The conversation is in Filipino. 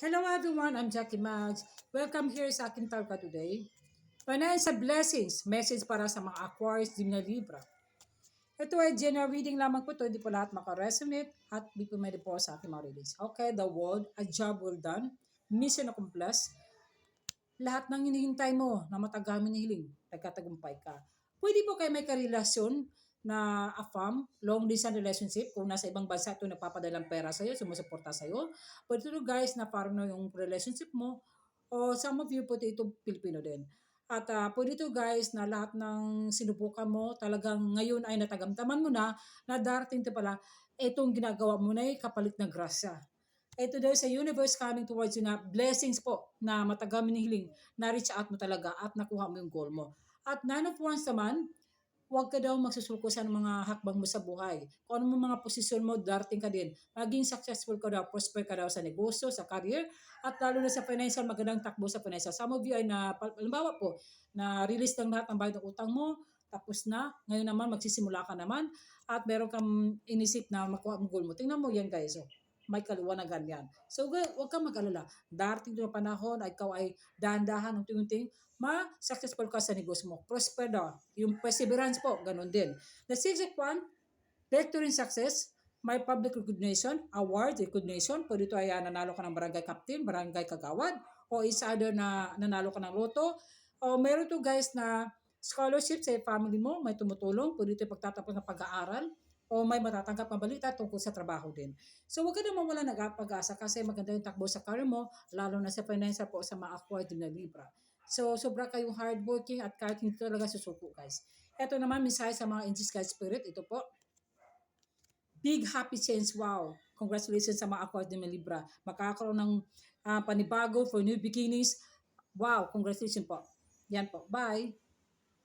Hello everyone, I'm Jackie Mags. Welcome here sa aking talka today. Financial blessings, message para sa mga Aquarius din na Libra. Ito ay general reading lamang po ito, hindi po lahat makaresonate at di po may po sa ating mga readings. Okay, the world, a job well done, mission accomplished, lahat ng hinihintay mo na matagamin ng hiling, nagkatagumpay ka. Pwede po kayo may karelasyon na affirm, long distance relationship, kung nasa ibang bansa ito nagpapadalang pera sa'yo, sumusuporta sa'yo. Pwede ito guys na parang yung relationship mo, o some of you po ito Pilipino din. At pwede ito guys na lahat ng sinubukan mo, talagang ngayon ay natagamtaman mo na darating ito pala, itong ginagawa mo na ay kapalit na grasya. Ito daw sa universe coming towards you na blessings po na matagamin ng hiling, na-reach out mo talaga at nakuha mo yung goal mo. At 9 of Wands naman, huwag ka daw magsusulko sa mga hakbang mo sa buhay. Kung ano mo mga posisyon mo, darating ka din. Maging successful ka daw, prosper ka daw sa negosyo, sa career, at lalo na sa financial, magandang takbo sa financial. Some of you ay halimbawa po, na release ng lahat ng bayad ng utang mo, tapos na, ngayon naman magsisimula ka naman, at meron kang inisip na makuha ang goal mo. Tingnan mo yan guys. So, may kaliwanagan yan. So, huwag kang mag-alala. Darating na panahon, ikaw ay dahan-dahan, unti-unting, ma-successful ka sa negosyo mo. Prosper daw. Yung perseverance po, ganun din. The sixth one, victory and success, may public recognition, award, recognition. Pwede ito ay nanalo ka ng barangay captain, barangay kagawad, o is either na nanalo ka ng loto. O meron to guys na scholarship sa family mo, may tumutulong. Pwede ito pagtatapos ng pag-aaral o may matatanggap na balita tungkol sa trabaho din. So huwag ka naman wala nag-pag-asa kasi maganda yung takbo sa career mo, lalo na sa financial po sa mga acquired na Libra. So sobra kayong hardworking at kahit hindi talaga susuko guys. Ito naman, mensahe sa mga angels guys spirit, ito po. Big happy change, wow. Congratulations sa mga acquired na Libra. Makakaroon ng panibago for new beginnings. Wow, congratulations po. Yan po. Bye.